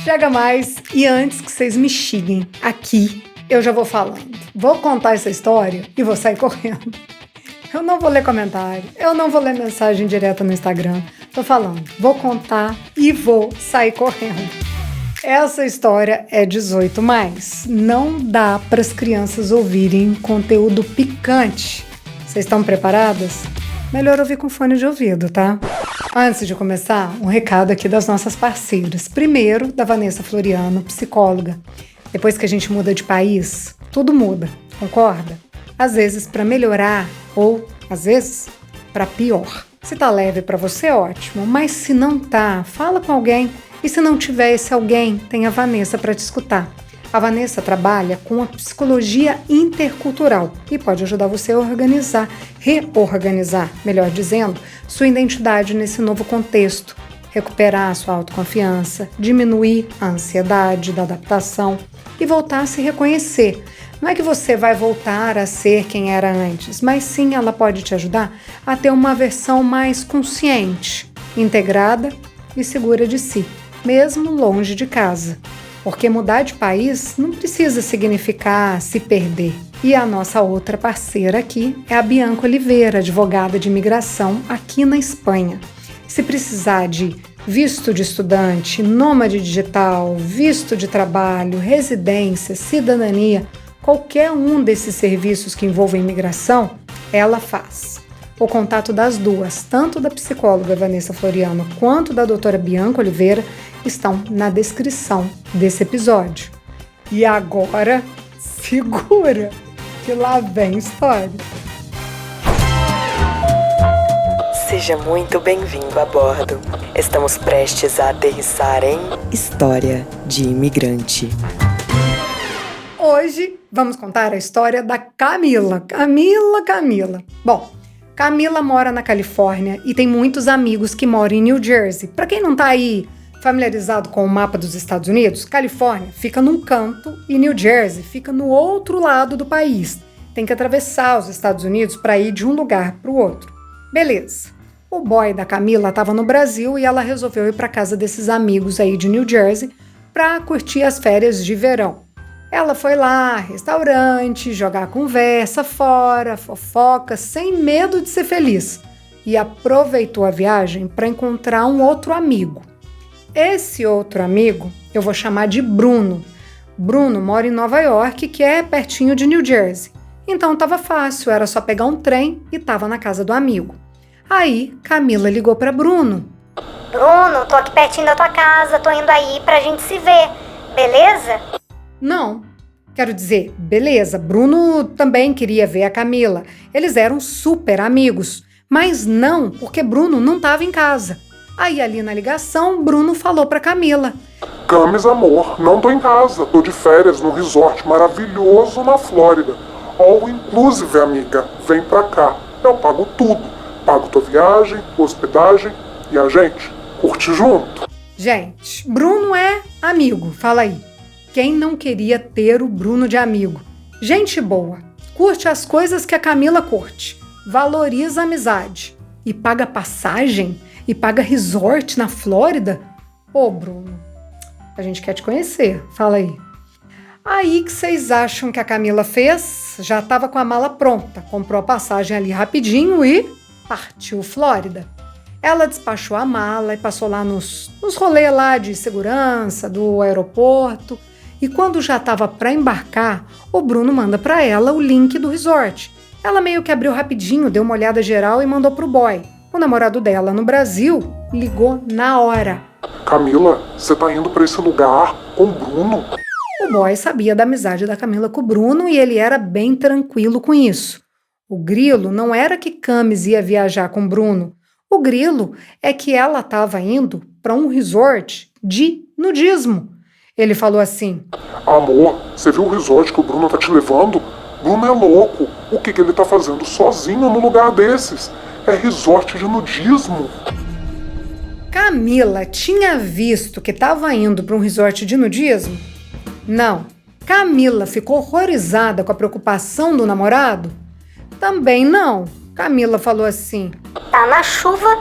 Chega mais e antes que vocês me xinguem aqui, eu já vou falando. Vou contar essa história e vou sair correndo. Eu não vou ler comentário, eu não vou ler mensagem direta no Instagram. Tô falando, vou contar e vou sair correndo. Essa história é 18+. Não dá para as crianças ouvirem conteúdo picante. Vocês estão preparadas? Melhor ouvir com fone de ouvido, tá? Antes de começar, um recado aqui das nossas parceiras. Primeiro, da Vanessa Floriano, psicóloga. Depois que a gente muda de país, tudo muda, concorda? Às vezes para melhorar ou, às vezes, para pior. Se tá leve para você, ótimo, mas se não tá, fala com alguém. E se não tiver esse alguém, tem a Vanessa para te escutar. A Vanessa trabalha com a psicologia intercultural e pode ajudar você a reorganizar, melhor dizendo, sua identidade nesse novo contexto, recuperar a sua autoconfiança, diminuir a ansiedade da adaptação e voltar a se reconhecer. Não é que você vai voltar a ser quem era antes, mas sim ela pode te ajudar a ter uma versão mais consciente, integrada e segura de si, mesmo longe de casa. Porque mudar de país não precisa significar se perder. E a nossa outra parceira aqui é a Bianca Oliveira, advogada de imigração aqui na Espanha. Se precisar de visto de estudante, nômade digital, visto de trabalho, residência, cidadania, qualquer um desses serviços que envolvem imigração, ela faz. O contato das duas, tanto da psicóloga Vanessa Floriano quanto da doutora Bianca Oliveira, estão na descrição desse episódio. E agora, segura, que lá vem história. Seja muito bem-vindo a bordo. Estamos prestes a aterrissar em História de Imigrante. Hoje vamos contar a história da Camila. Camila. Bom, Camila mora na Califórnia e tem muitos amigos que moram em New Jersey. Para quem não tá aí familiarizado com o mapa dos Estados Unidos, Califórnia fica num canto e New Jersey fica no outro lado do país. Tem que atravessar os Estados Unidos para ir de um lugar para o outro. Beleza. O boy da Camila estava no Brasil e ela resolveu ir para casa desses amigos aí de New Jersey para curtir as férias de verão. Ela foi lá, restaurante, jogar conversa fora, fofoca, sem medo de ser feliz. E aproveitou a viagem para encontrar um outro amigo. Esse outro amigo eu vou chamar de Bruno. Bruno mora em Nova York, que é pertinho de New Jersey. Então estava fácil, era só pegar um trem e estava na casa do amigo. Aí Camila ligou para Bruno. Bruno, tô aqui pertinho da tua casa, tô indo aí pra gente se ver, beleza? Não, quero dizer, beleza, Bruno também queria ver a Camila. Eles eram super amigos, mas não porque Bruno não estava em casa. Aí ali na ligação, Bruno falou pra Camila. Camis, amor, não tô em casa, tô de férias num resort maravilhoso na Flórida. All inclusive, amiga, vem pra cá, eu pago tudo. Pago tua viagem, hospedagem e a gente curte junto. Gente, Bruno é amigo, fala aí. Quem não queria ter o Bruno de amigo? Gente boa, curte as coisas que a Camila curte, valoriza a amizade e paga passagem e paga resort na Flórida? Ô, Bruno, a gente quer te conhecer, fala aí. Aí que vocês acham que a Camila fez? Já estava com a mala pronta, comprou a passagem ali rapidinho e partiu Flórida. Ela despachou a mala e passou lá nos rolês lá de segurança do aeroporto. E quando já estava para embarcar, o Bruno manda para ela o link do resort. Ela meio que abriu rapidinho, deu uma olhada geral e mandou pro boy. O namorado dela no Brasil ligou na hora. Camila, você tá indo para esse lugar com o Bruno? O boy sabia da amizade da Camila com o Bruno e ele era bem tranquilo com isso. O grilo não era que Camis ia viajar com o Bruno. O grilo é que ela estava indo para um resort de nudismo. Ele falou assim: Amor, você viu o resort que o Bruno tá te levando? Bruno é louco. O que ele tá fazendo sozinho num lugar desses? É resort de nudismo. Camila tinha visto que estava indo para um resort de nudismo? Não. Camila ficou horrorizada com a preocupação do namorado? Também não. Camila falou assim: Tá na chuva,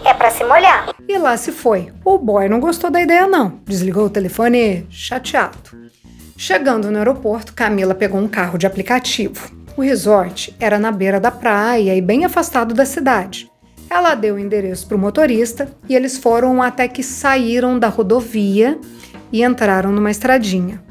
É pra se molhar. E lá se foi. O boy não gostou da ideia não, desligou o telefone chateado. Chegando no aeroporto, Camila pegou um carro de aplicativo. O resort era na beira da praia e bem afastado da cidade. Ela deu o endereço para o motorista e eles foram até que saíram da rodovia e entraram numa estradinha.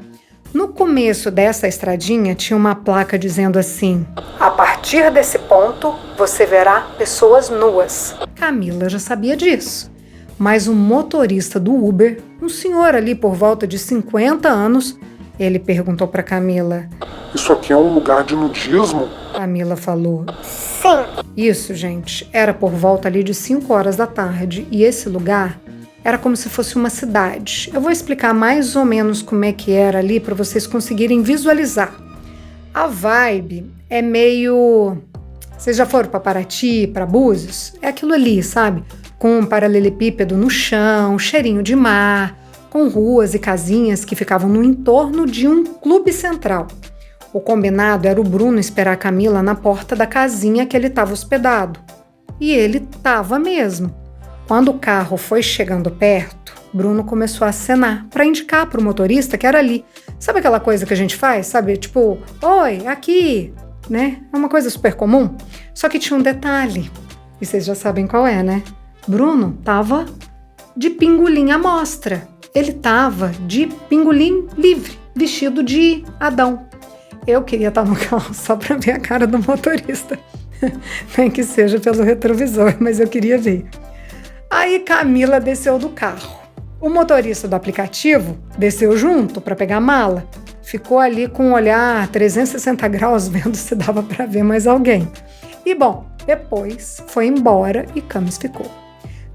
No começo dessa estradinha tinha uma placa dizendo assim: a partir desse ponto você verá pessoas nuas. Camila já sabia disso, mas o motorista do Uber, um senhor ali por volta de 50 anos, ele perguntou para Camila: Isso aqui é um lugar de nudismo? Camila falou: Sim. Isso, gente, era por volta ali de 5 horas da tarde e esse lugar era como se fosse uma cidade. Eu vou explicar mais ou menos como é que era ali para vocês conseguirem visualizar. A vibe é meio... Vocês já foram para Paraty, para Búzios? É aquilo ali, sabe? Com um paralelepípedo no chão, cheirinho de mar, com ruas e casinhas que ficavam no entorno de um clube central. O combinado era o Bruno esperar a Camila na porta da casinha que ele estava hospedado. E ele estava mesmo. Quando o carro foi chegando perto, Bruno começou a acenar para indicar para o motorista que era ali. Sabe aquela coisa que a gente faz? Sabe? Tipo, oi, aqui, né? É uma coisa super comum. Só que tinha um detalhe. E vocês já sabem qual é, né? Bruno tava de pingolim à mostra. Ele tava de pingolim livre, vestido de Adão. Eu queria estar no carro só para ver a cara do motorista. Nem que seja pelo retrovisor, mas eu queria ver. Aí Camila desceu do carro. O motorista do aplicativo desceu junto para pegar a mala. Ficou ali com um olhar 360 graus vendo se dava para ver mais alguém. E bom, depois foi embora e Camis ficou.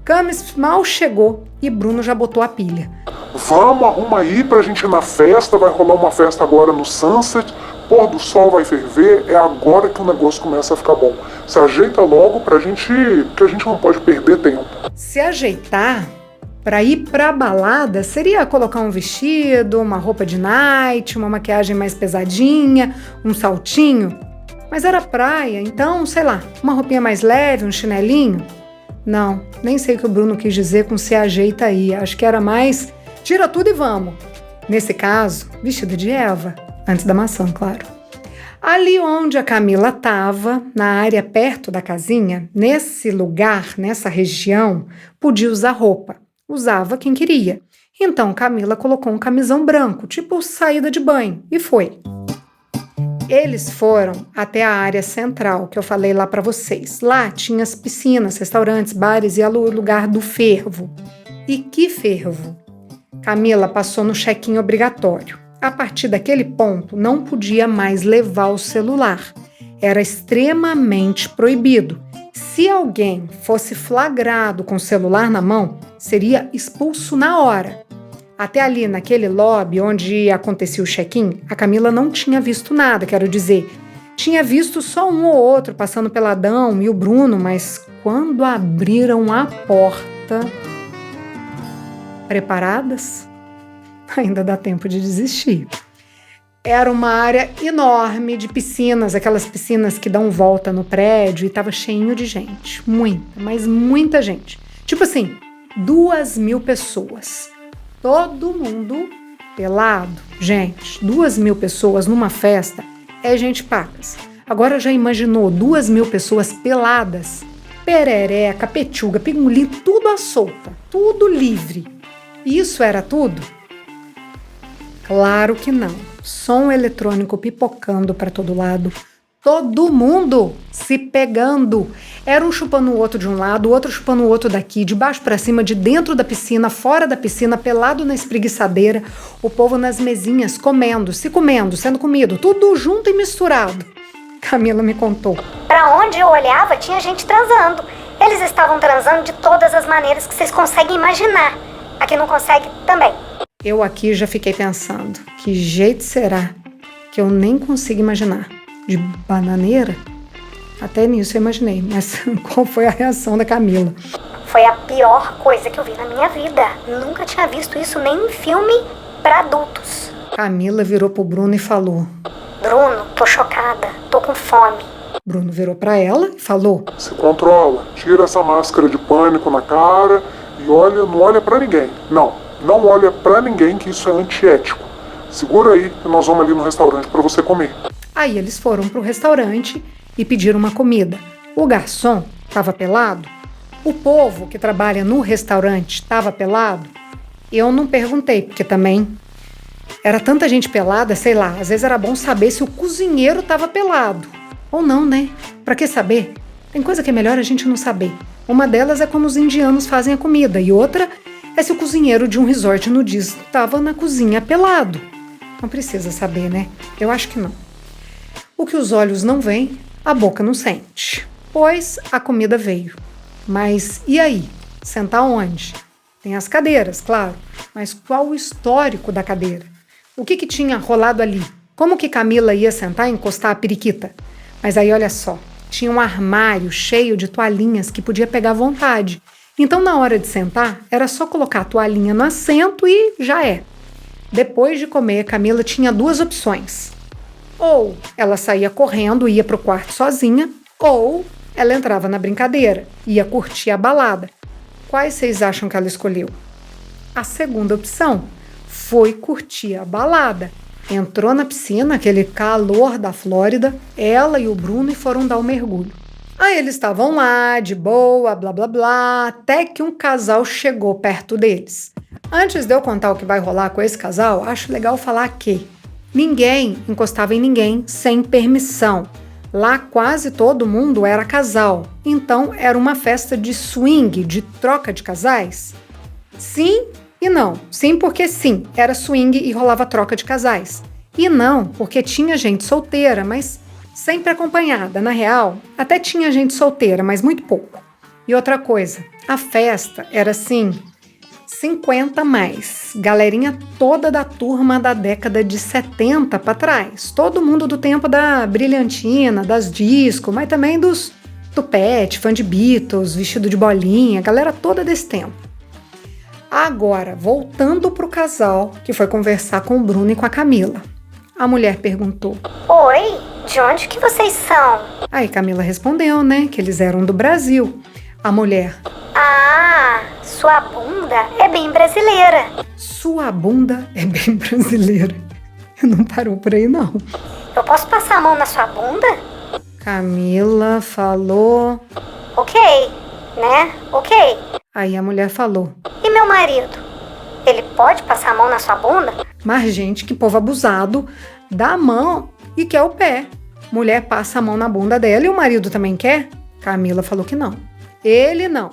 Camis mal chegou e Bruno já botou a pilha. Vamos, arruma aí pra gente ir na festa, vai rolar uma festa agora no Sunset, pôr do sol vai ferver, é agora que o negócio começa a ficar bom. Se ajeita logo pra gente, porque a gente não pode perder tempo. Se ajeitar pra ir pra balada seria colocar um vestido, uma roupa de night, uma maquiagem mais pesadinha, um saltinho. Mas era praia, então, sei lá, uma roupinha mais leve, um chinelinho. Não, nem sei o que o Bruno quis dizer com se ajeita aí. Acho que era mais tira tudo e vamos. Nesse caso, vestido de Eva, antes da maçã, claro. Ali onde a Camila estava, na área perto da casinha, nesse lugar, nessa região, podia usar roupa. Usava quem queria. Então Camila colocou um camisão branco, tipo saída de banho, e foi. Eles foram até a área central, que eu falei lá para vocês. Lá tinha as piscinas, restaurantes, bares e o lugar do fervo. E que fervo? Camila passou no check-in obrigatório. A partir daquele ponto, não podia mais levar o celular. Era extremamente proibido. Se alguém fosse flagrado com o celular na mão, seria expulso na hora. Até ali, naquele lobby onde acontecia o check-in, a Camila não tinha visto nada, quero dizer. Tinha visto só um ou outro passando pela Adão e o Bruno, mas quando abriram a porta... Preparadas? Ainda dá tempo de desistir. Era uma área enorme de piscinas, aquelas piscinas que dão volta no prédio, e estava cheinho de gente. Muita, mas muita gente. Tipo assim, 2.000 pessoas. Todo mundo pelado. Gente, 2.000 pessoas numa festa é gente pacas. Agora já imaginou 2.000 pessoas peladas? Perereca, pechuga, pingolim, tudo à solta, tudo livre. Isso era tudo? Claro que não. Som eletrônico pipocando para todo lado. Todo mundo se pegando. Era um chupando o outro de um lado, o outro chupando o outro daqui, de baixo para cima, de dentro da piscina, fora da piscina, pelado na espreguiçadeira, o povo nas mesinhas, comendo, se comendo, sendo comido, tudo junto e misturado. Camila me contou. Pra onde eu olhava, tinha gente transando. Eles estavam transando de todas as maneiras que vocês conseguem imaginar. Aqui não consegue também. Eu aqui já fiquei pensando, que jeito será que eu nem consigo imaginar? De bananeira? Até nisso eu imaginei, mas qual foi a reação da Camila? Foi a pior coisa que eu vi na minha vida. Nunca tinha visto isso nem em filme pra adultos. Camila virou pro Bruno e falou: Bruno, tô chocada, tô com fome. Bruno virou pra ela e falou: Se controla, tira essa máscara de pânico na cara e olha, não olha pra ninguém. Não olha pra ninguém, que isso é antiético. Segura aí e nós vamos ali no restaurante pra você comer. Aí eles foram pro restaurante e pediram uma comida. O garçom estava pelado? O povo que trabalha no restaurante estava pelado? Eu não perguntei, porque também era tanta gente pelada, sei lá, às vezes era bom saber se o cozinheiro estava pelado. Ou não, né? Pra que saber? Tem coisa que é melhor a gente não saber. Uma delas é como os indianos fazem a comida, e outra é se o cozinheiro de um resort nudista estava na cozinha pelado. Não precisa saber, né? Eu acho que não. O que os olhos não veem, a boca não sente. Pois a comida veio. Mas e aí? Sentar onde? Tem as cadeiras, claro. Mas qual o histórico da cadeira? O que tinha rolado ali? Como que Camila ia sentar e encostar a periquita? Mas aí olha só, tinha um armário cheio de toalhinhas que podia pegar à vontade. Então na hora de sentar, era só colocar a toalhinha no assento e já é. Depois de comer, Camila tinha duas opções. Ou ela saía correndo e ia pro quarto sozinha, ou ela entrava na brincadeira, ia curtir a balada. Quais vocês acham que ela escolheu? A segunda opção foi curtir a balada. Entrou na piscina, aquele calor da Flórida, ela e o Bruno foram dar um mergulho. Aí eles estavam lá, de boa, blá blá blá, até que um casal chegou perto deles. Antes de eu contar o que vai rolar com esse casal, acho legal falar que ninguém encostava em ninguém sem permissão. Lá quase todo mundo era casal, então era uma festa de swing, de troca de casais. Sim e não. Sim porque sim, era swing e rolava troca de casais. E não porque tinha gente solteira, mas sempre acompanhada. Na real, até tinha gente solteira, mas muito pouco. E outra coisa, a festa era assim, 50 mais. Galerinha toda da turma da década de 70 para trás. Todo mundo do tempo da brilhantina, das disco, mas também dos tupete, fã de Beatles, vestido de bolinha, galera toda desse tempo. Agora, voltando pro casal que foi conversar com o Bruno e com a Camila. A mulher perguntou: Oi, de onde que vocês são? Aí Camila respondeu, né, que eles eram do Brasil. A mulher: Ah, sua bunda é bem brasileira. Sua bunda é bem brasileira. Não parou por aí, não. Eu posso passar a mão na sua bunda? Camila falou. Ok, né? Ok. Aí a mulher falou: E meu marido? Ele pode passar a mão na sua bunda? Mas gente, que povo abusado, dá a mão e quer o pé. Mulher passa a mão na bunda dela e o marido também quer? Camila falou que não. Ele não.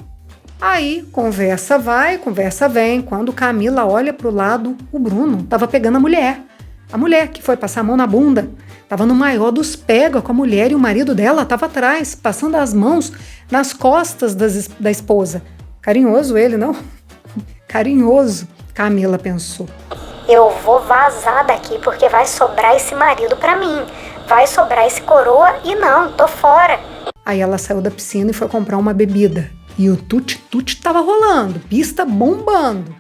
Aí, conversa vai, conversa vem. Quando Camila olha pro lado, o Bruno tava pegando a mulher. A mulher que foi passar a mão na bunda. Tava no maior dos pega com a mulher e o marido dela tava atrás, passando as mãos nas costas da esposa. Carinhoso ele, não? Carinhoso, Camila pensou. Eu vou vazar daqui porque vai sobrar esse marido pra mim. Vai sobrar esse coroa e não, tô fora. Aí ela saiu da piscina e foi comprar uma bebida. E o tuti-tuti tava rolando, pista bombando.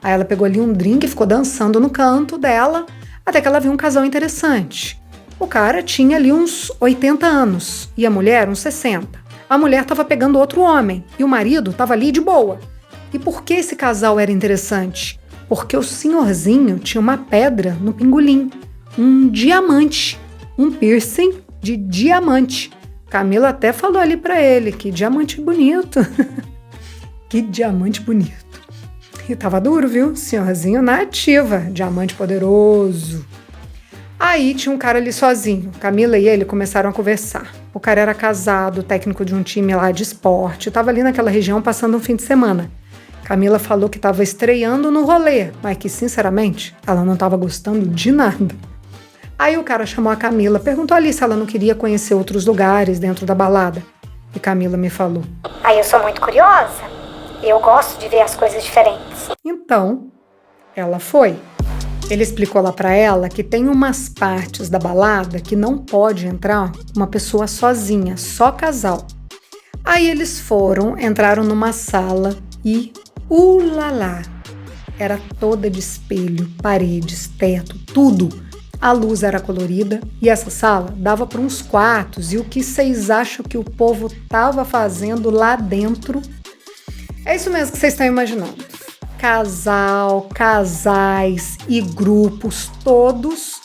Aí ela pegou ali um drink e ficou dançando no canto dela, até que ela viu um casal interessante. O cara tinha ali uns 80 anos e a mulher uns 60. A mulher tava pegando outro homem e o marido tava ali de boa. E por que esse casal era interessante? Porque o senhorzinho tinha uma pedra no pingolim, um diamante, um piercing de diamante. Camila até falou ali pra ele, que diamante bonito. Que diamante bonito. E tava duro, viu? Senhorzinho na ativa, diamante poderoso. Aí tinha um cara ali sozinho. Camila e ele começaram a conversar. O cara era casado, técnico de um time lá de esporte, tava ali naquela região passando um fim de semana. Camila falou que estava estreando no rolê, mas que, sinceramente, ela não estava gostando de nada. Aí o cara chamou a Camila, perguntou ali se ela não queria conhecer outros lugares dentro da balada. E Camila me falou: Aí eu sou muito curiosa. Eu gosto de ver as coisas diferentes. Então, ela foi. Ele explicou lá pra ela que tem umas partes da balada que não pode entrar uma pessoa sozinha, só casal. Aí eles foram, entraram numa sala e, ulalá, era toda de espelho, paredes, teto, tudo. A luz era colorida e essa sala dava para uns quartos. E o que vocês acham que o povo tava fazendo lá dentro? É isso mesmo que vocês estão imaginando. Casal, casais e grupos, todos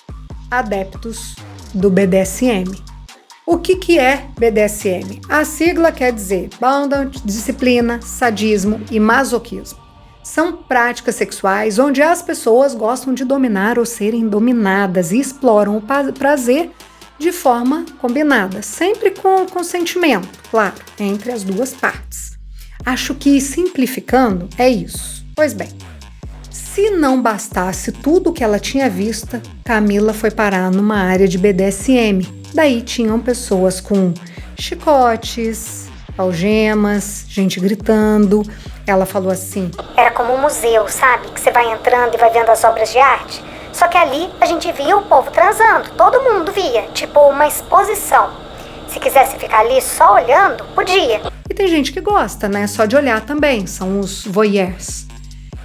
adeptos do BDSM. O que é BDSM? A sigla quer dizer Bondage, Disciplina, Sadismo e Masoquismo. São práticas sexuais onde as pessoas gostam de dominar ou serem dominadas e exploram o prazer de forma combinada, sempre com consentimento, claro, entre as duas partes. Acho que, simplificando, é isso. Pois bem, se não bastasse tudo o que ela tinha visto, Camila foi parar numa área de BDSM. Daí tinham pessoas com chicotes, algemas, gente gritando. Ela falou assim: Era como um museu, sabe? Que você vai entrando e vai vendo as obras de arte. Só que ali a gente via o povo transando, todo mundo via, tipo uma exposição. Se quisesse ficar ali só olhando, podia. E tem gente que gosta, né? Só de olhar também, são os voyeurs.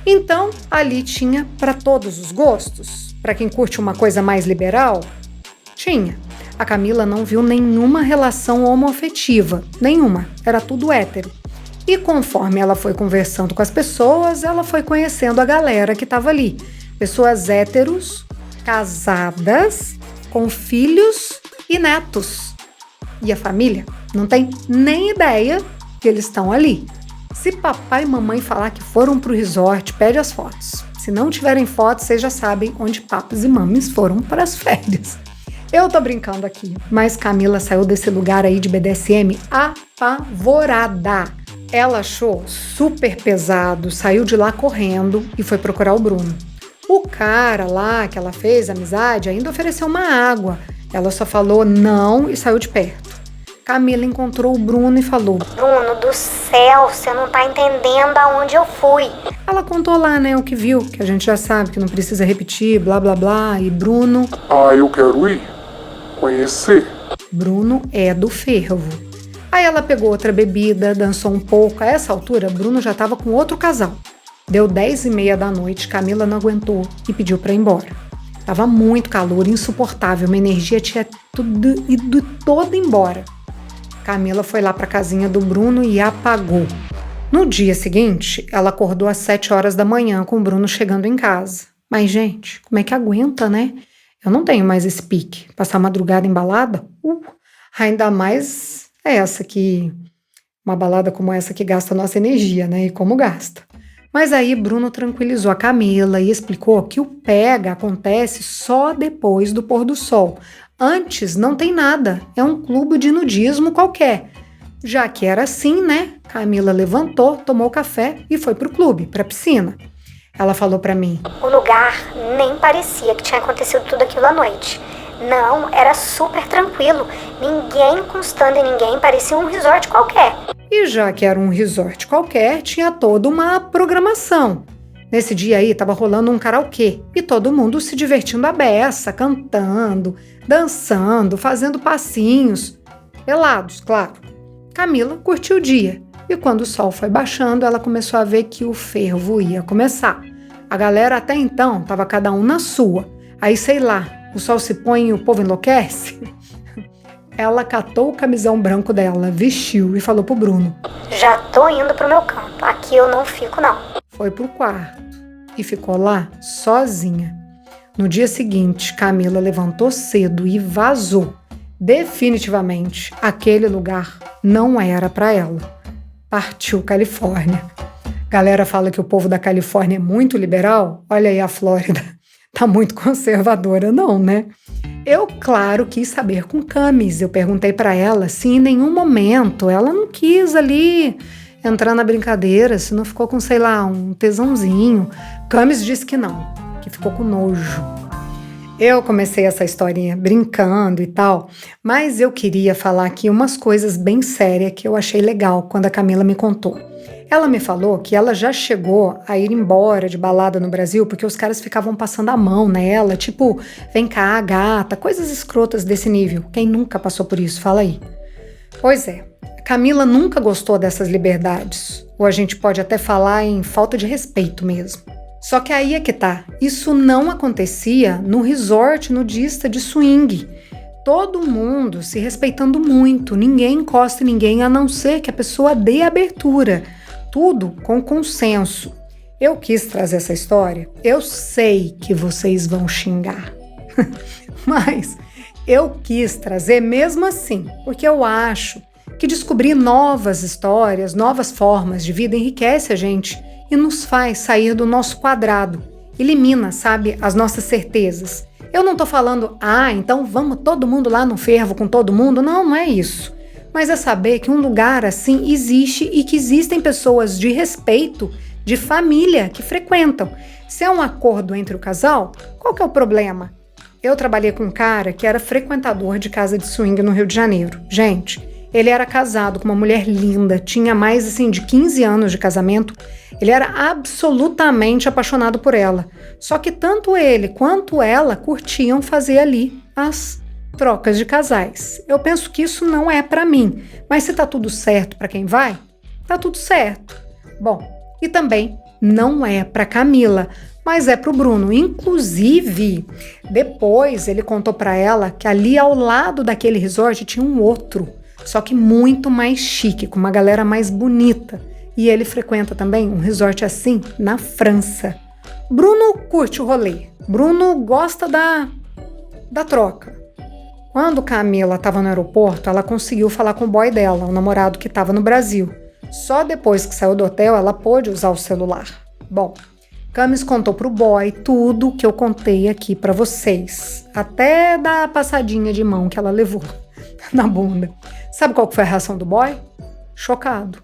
Então, ali tinha para todos os gostos. Para quem curte uma coisa mais liberal, tinha. A Camila não viu nenhuma relação homoafetiva, nenhuma, era tudo hétero. E conforme ela foi conversando com as pessoas, ela foi conhecendo a galera que estava ali. Pessoas héteros, casadas, com filhos e netos. E a família não tem nem ideia que eles estão ali. Se papai e mamãe falar que foram pro resort, pede as fotos. Se não tiverem fotos, vocês já sabem onde papas e mames foram para as férias. Eu tô brincando aqui, mas Camila saiu desse lugar aí de BDSM apavorada. Ela achou super pesado, saiu de lá correndo e foi procurar o Bruno. O cara lá que ela fez amizade ainda ofereceu uma água. Ela só falou não e saiu de perto. Camila encontrou o Bruno e falou: Bruno do céu, você não tá entendendo aonde eu fui. Ela contou lá, né, o que viu, que a gente já sabe que não precisa repetir, blá blá blá. E Bruno... Eu quero ir conhecer. Bruno é do fervo. Aí ela pegou outra bebida, dançou um pouco. A essa altura, Bruno já estava com outro casal. Deu 10h30 da noite, Camila não aguentou e pediu para ir embora. Tava muito calor, insuportável, uma energia tinha tudo ido todo embora. Camila foi lá para a casinha do Bruno e apagou. No dia seguinte, ela acordou às 7 horas da manhã com o Bruno chegando em casa. Mas, gente, como é que aguenta, né? Eu não tenho mais esse pique. Passar a madrugada em balada? Ainda mais uma balada como essa que gasta nossa energia, né? E como gasta. Mas aí Bruno tranquilizou a Camila e explicou que o pega acontece só depois do pôr do sol. Antes não tem nada, é um clube de nudismo qualquer. Já que era assim, né? Camila levantou, tomou café e foi pro clube, pra piscina. Ela falou pra mim: O lugar nem parecia que tinha acontecido tudo aquilo à noite. Não, era super tranquilo. Ninguém encostando em ninguém, parecia um resort qualquer. E já que era um resort qualquer, tinha toda uma programação. Nesse dia aí, tava rolando um karaokê e todo mundo se divertindo à beça, cantando, dançando, fazendo passinhos. Pelados, claro. Camila curtiu o dia e quando o sol foi baixando, ela começou a ver que o fervo ia começar. A galera até então tava cada um na sua. Aí, sei lá, o sol se põe e o povo enlouquece. Ela catou o camisão branco dela, vestiu e falou pro Bruno: Já tô indo pro meu canto, aqui eu não fico não. Foi pro quarto e ficou lá sozinha. No dia seguinte, Camila levantou cedo e vazou. Definitivamente, aquele lugar não era para ela. Partiu Califórnia. Galera fala que o povo da Califórnia é muito liberal. Olha aí a Flórida. Tá muito conservadora, não, né? Eu, claro, quis saber com Camis. Eu perguntei para ela se em nenhum momento ela não quis ali entrar na brincadeira, se não ficou com, sei lá, um tesãozinho. Camis disse que não, que ficou com nojo. Eu comecei essa historinha brincando e tal, mas eu queria falar aqui umas coisas bem sérias que eu achei legal quando a Camila me contou. Ela me falou que ela já chegou a ir embora de balada no Brasil porque os caras ficavam passando a mão nela, tipo, vem cá, gata, coisas escrotas desse nível. Quem nunca passou por isso? Fala aí. Pois é, Camila nunca gostou dessas liberdades, ou a gente pode até falar em falta de respeito mesmo. Só que aí é que tá, isso não acontecia no resort nudista de swing. Todo mundo se respeitando muito, ninguém encosta em ninguém a não ser que a pessoa dê abertura. tudo com consenso. Eu quis trazer essa história, eu sei que vocês vão xingar, mas eu quis trazer mesmo assim, porque eu acho que descobrir novas histórias, novas formas de vida enriquece a gente e nos faz sair do nosso quadrado, elimina, sabe, as nossas certezas. Eu não tô falando, então vamos todo mundo lá no fervo com todo mundo, não é isso. Mas é saber que um lugar assim existe e que existem pessoas de respeito, de família, que frequentam. Se é um acordo entre o casal, qual que é o problema? Eu trabalhei com um cara que era frequentador de casa de swing no Rio de Janeiro. Gente, ele era casado com uma mulher linda, tinha mais assim de 15 anos de casamento. Ele era absolutamente apaixonado por ela. Só que tanto ele quanto ela curtiam fazer ali as trocas de casais. Eu penso que isso não é pra mim, mas se tá tudo certo pra quem vai, tá tudo certo. Bom, e também não é pra Camila, mas é pro Bruno. Inclusive, depois ele contou pra ela que ali ao lado daquele resort tinha um outro, só que muito mais chique, com uma galera mais bonita. E ele frequenta também um resort assim na França. Bruno curte o rolê. Bruno gosta da troca. Quando Camila estava no aeroporto, ela conseguiu falar com o boy dela, o namorado que estava no Brasil. Só depois que saiu do hotel, ela pôde usar o celular. Bom, Camis contou pro boy tudo que eu contei aqui pra vocês. Até da passadinha de mão que ela levou na bunda. Sabe qual que foi a reação do boy? Chocado.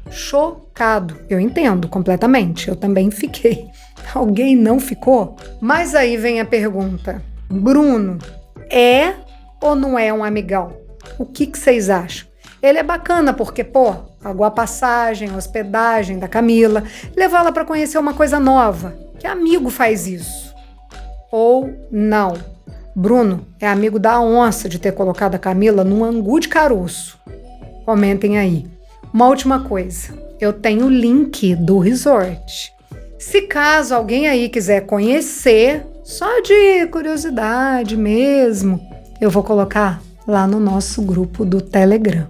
Chocado. Eu entendo completamente. Eu também fiquei. Alguém não ficou? Mas aí vem a pergunta. Bruno, é ou não é um amigão? O que vocês acham? Ele é bacana porque, pagou a passagem, a hospedagem da Camila, levou ela para conhecer uma coisa nova. Que amigo faz isso? Ou não? Bruno é amigo da onça de ter colocado a Camila num angu de caroço. Comentem aí. Uma última coisa. Eu tenho o link do resort. Se caso alguém aí quiser conhecer, só de curiosidade mesmo, eu vou colocar lá no nosso grupo do Telegram.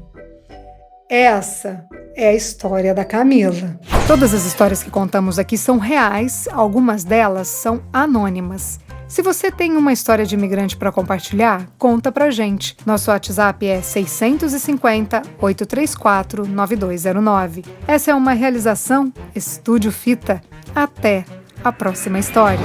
Essa é a história da Camila. Todas as histórias que contamos aqui são reais, algumas delas são anônimas. Se você tem uma história de imigrante para compartilhar, conta pra gente. Nosso WhatsApp é 650-834-9209. Essa é uma realização Estúdio Fita. Até a próxima história.